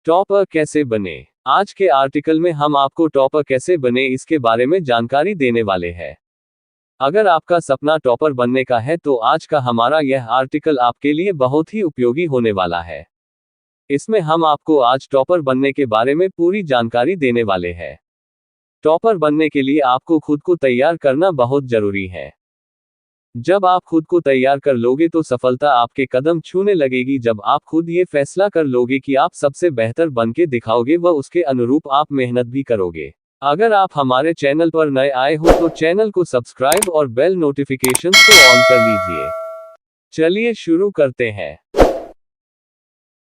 Topper कैसे बने। आज के आर्टिकल में हम आपको टॉपर कैसे बने इसके बारे में जानकारी देने वाले हैं। अगर आपका सपना टॉपर बनने का है तो आज का हमारा यह आर्टिकल आपके लिए बहुत ही उपयोगी होने वाला है। इसमें हम आपको आज टॉपर बनने के बारे में पूरी जानकारी देने वाले हैं। टॉपर बनने के लिए आपको खुद को तैयार करना बहुत जरूरी है। जब आप खुद को तैयार कर लोगे तो सफलता आपके कदम छूने लगेगी। जब आप खुद ये फैसला कर लोगे कि आप सबसे बेहतर बन के दिखाओगे व उसके अनुरूप आप मेहनत भी करोगे। अगर आप हमारे चैनल पर नए आए हो तो चैनल को सब्सक्राइब और बेल नोटिफिकेशंस को ऑन कर लीजिए। चलिए शुरू करते हैं।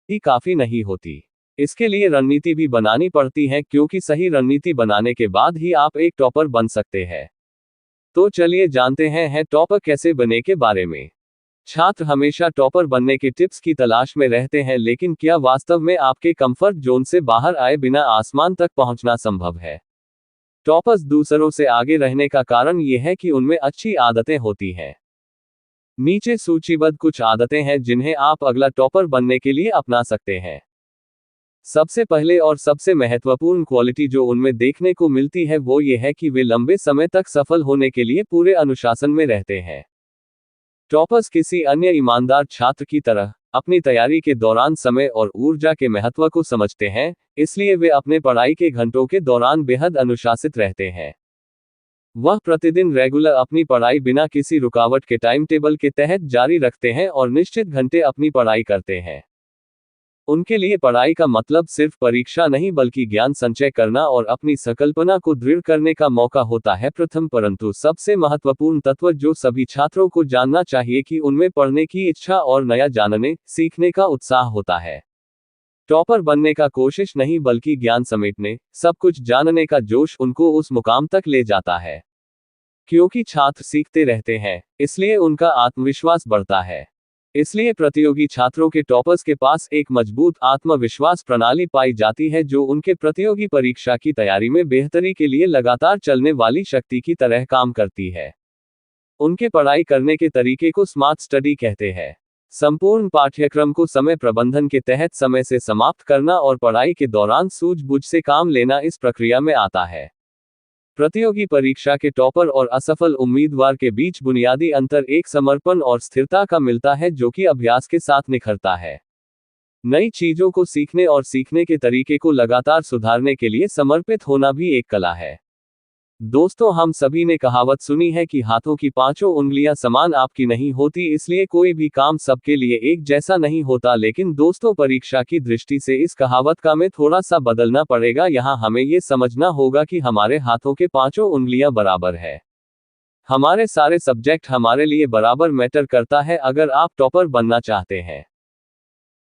ये काफी नहीं होती, इसके लिए रणनीति भी बनानी पड़ती है, क्योंकि सही रणनीति बनाने के बाद ही आप एक टॉपर बन सकते हैं। तो चलिए जानते हैं टॉपर कैसे बने के बारे में। छात्र हमेशा टॉपर बनने के टिप्स की तलाश में रहते हैं, लेकिन क्या वास्तव में आपके कंफर्ट जोन से बाहर आए बिना आसमान तक पहुंचना संभव है? टॉपर्स दूसरों से आगे रहने का कारण यह है कि उनमें अच्छी आदतें होती हैं। नीचे सूचीबद्ध कुछ आदतें हैं जिन्हें आप अगला टॉपर बनने के लिए अपना सकते हैं। सबसे पहले और सबसे महत्वपूर्ण क्वालिटी जो उनमें देखने को मिलती है वो ये है कि वे लंबे समय तक सफल होने के लिए पूरे अनुशासन में रहते हैं। टॉपर्स किसी अन्य ईमानदार छात्र की तरह अपनी तैयारी के दौरान समय और ऊर्जा के महत्व को समझते हैं, इसलिए वे अपने पढ़ाई के घंटों के दौरान बेहद अनुशासित रहते हैं। वह प्रतिदिन रेगुलर अपनी पढ़ाई बिना किसी रुकावट के टाइम टेबल के तहत जारी रखते हैं और निश्चित घंटे अपनी पढ़ाई करते हैं। उनके लिए पढ़ाई का मतलब सिर्फ परीक्षा नहीं बल्कि ज्ञान संचय करना और अपनी संकल्पना को दृढ़ करने का मौका होता है। प्रथम परंतु सबसे महत्वपूर्ण तत्व जो सभी छात्रों को जानना चाहिए कि उनमें पढ़ने की इच्छा और नया जानने सीखने का उत्साह होता है। टॉपर बनने का कोशिश नहीं बल्कि ज्ञान समेटने, सब कुछ जानने का जोश उनको उस मुकाम तक ले जाता है। क्योंकि छात्र सीखते रहते हैं, इसलिए उनका आत्मविश्वास बढ़ता है। इसलिए प्रतियोगी छात्रों के टॉपर्स के पास एक मजबूत आत्मविश्वास प्रणाली पाई जाती है जो उनके प्रतियोगी परीक्षा की तैयारी में बेहतरी के लिए लगातार चलने वाली शक्ति की तरह काम करती है। उनके पढ़ाई करने के तरीके को स्मार्ट स्टडी कहते हैं। संपूर्ण पाठ्यक्रम को समय प्रबंधन के तहत समय से समाप्त करना और पढ़ाई के दौरान सूझबूझ से काम लेना इस प्रक्रिया में आता है। प्रतियोगी परीक्षा के टॉपर और असफल उम्मीदवार के बीच बुनियादी अंतर एक समर्पण और स्थिरता का मिलता है जो कि अभ्यास के साथ निखरता है। नई चीजों को सीखने और सीखने के तरीके को लगातार सुधारने के लिए समर्पित होना भी एक कला है। दोस्तों, हम सभी ने कहावत सुनी है कि हाथों की पांचों उंगलियां समान आपकी नहीं होती, इसलिए कोई भी काम सबके लिए एक जैसा नहीं होता। लेकिन दोस्तों, परीक्षा की दृष्टि से इस कहावत का में थोड़ा सा बदलना पड़ेगा। यहाँ हमें ये समझना होगा कि हमारे हाथों के पांचों उंगलियां बराबर है। हमारे सारे सब्जेक्ट हमारे लिए बराबर मैटर करता है अगर आप टॉपर बनना चाहते हैं।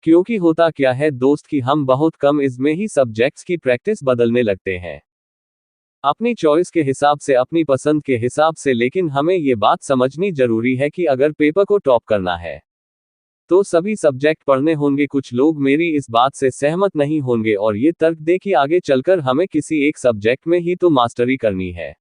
क्योंकि होता क्या है दोस्त कि हम बहुत कम एज में ही सब्जेक्ट्स की प्रैक्टिस बदलने लगते हैं, अपनी चॉइस के हिसाब से, अपनी पसंद के हिसाब से। लेकिन हमें ये बात समझनी जरूरी है कि अगर पेपर को टॉप करना है तो सभी सब्जेक्ट पढ़ने होंगे। कुछ लोग मेरी इस बात से सहमत नहीं होंगे और ये तर्क दे कि आगे चलकर हमें किसी एक सब्जेक्ट में ही तो मास्टरी करनी है।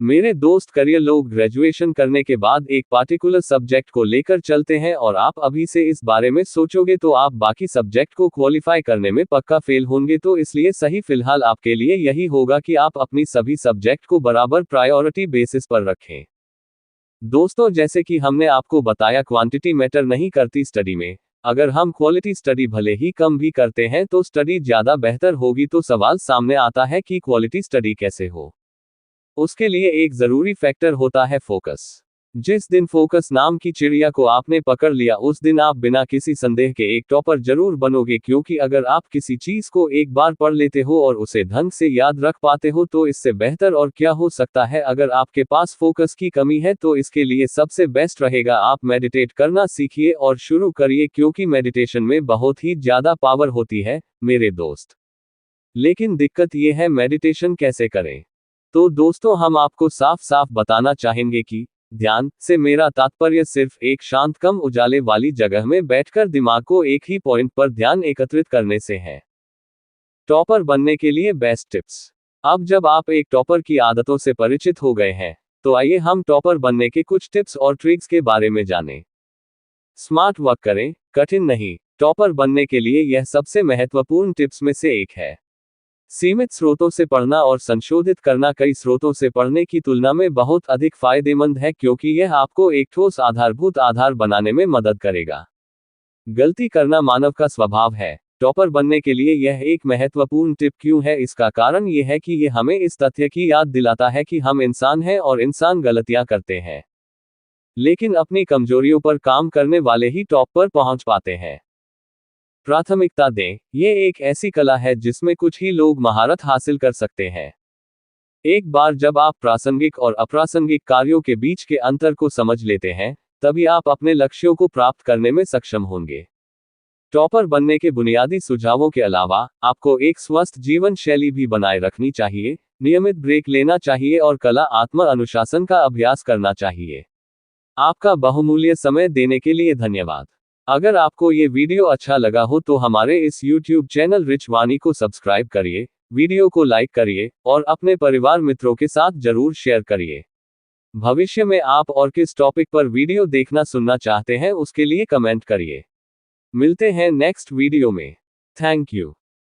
मेरे दोस्त, करियर लोग ग्रेजुएशन करने के बाद एक पार्टिकुलर सब्जेक्ट को लेकर चलते हैं और आप अभी से इस बारे में सोचोगे तो आप बाकी सब्जेक्ट को क्वालिफाई करने में पक्का फेल होंगे। तो इसलिए सही फिलहाल आपके लिए यही होगा कि आप अपनी सभी सब्जेक्ट को बराबर प्रायोरिटी बेसिस पर रखें। दोस्तों, जैसे कि हमने आपको बताया, क्वांटिटी मैटर नहीं करती स्टडी में। अगर हम क्वालिटी स्टडी भले ही कम भी करते हैं तो स्टडी ज्यादा बेहतर होगी। तो सवाल सामने आता है कि क्वालिटी स्टडी कैसे हो। उसके लिए एक जरूरी फैक्टर होता है फोकस। जिस दिन फोकस नाम की चिड़िया को आपने पकड़ लिया उस दिन आप बिना किसी संदेह के एक टॉपर जरूर बनोगे। क्योंकि अगर आप किसी चीज को एक बार पढ़ लेते हो और उसे ढंग से याद रख पाते हो तो इससे बेहतर और क्या हो सकता है। अगर आपके पास फोकस की कमी है तो इसके लिए सबसे बेस्ट रहेगा आप मेडिटेट करना सीखिए और शुरू करिए, क्योंकि मेडिटेशन में बहुत ही ज्यादा पावर होती है मेरे दोस्त। लेकिन दिक्कत यह है, मेडिटेशन कैसे करें? तो दोस्तों, हम आपको साफ साफ बताना चाहेंगे कि ध्यान से मेरा तात्पर्य सिर्फ एक शांत कम उजाले वाली जगह में बैठकर दिमाग को एक ही पॉइंट पर ध्यान एकत्रित करने से है। टॉपर बनने के लिए बेस्ट टिप्स। अब जब आप एक टॉपर की आदतों से परिचित हो गए हैं तो आइए हम टॉपर बनने के कुछ टिप्स और ट्रिक्स के बारे में जानें। स्मार्ट वर्क करें, कठिन नहीं। टॉपर बनने के लिए यह सबसे महत्वपूर्ण टिप्स में से एक है। सीमित स्रोतों से पढ़ना और संशोधित करना कई स्रोतों से पढ़ने की तुलना में बहुत अधिक फायदेमंद है, क्योंकि यह आपको एक ठोस आधारभूत आधार बनाने में मदद करेगा। गलती करना मानव का स्वभाव है। टॉपर बनने के लिए यह एक महत्वपूर्ण टिप क्यों है? इसका कारण यह है कि यह हमें इस तथ्य की याद दिलाता है कि हम इंसान हैं और इंसान गलतियां करते हैं। लेकिन अपनी कमजोरियों पर काम करने वाले ही टॉप पर पहुंच पाते हैं। प्राथमिकता दें। यह एक ऐसी कला है जिसमें कुछ ही लोग महारत हासिल कर सकते हैं। एक बार जब आप प्रासंगिक और अप्रासंगिक कार्यों के बीच के अंतर को समझ लेते हैं, तभी आप अपने लक्ष्यों को प्राप्त करने में सक्षम होंगे। टॉपर बनने के बुनियादी सुझावों के अलावा, आपको एक स्वस्थ जीवन शैली भी बनाए रखनी चाहिए, नियमित ब्रेक लेना चाहिए और कला आत्म अनुशासन का अभ्यास करना चाहिए। आपका बहुमूल्य समय देने के लिए धन्यवाद। अगर आपको ये वीडियो अच्छा लगा हो तो हमारे इस YouTube चैनल रिच वाणी को सब्सक्राइब करिए, वीडियो को लाइक करिए और अपने परिवार मित्रों के साथ जरूर शेयर करिए। भविष्य में आप और किस टॉपिक पर वीडियो देखना सुनना चाहते हैं उसके लिए कमेंट करिए। मिलते हैं नेक्स्ट वीडियो में। Thank you.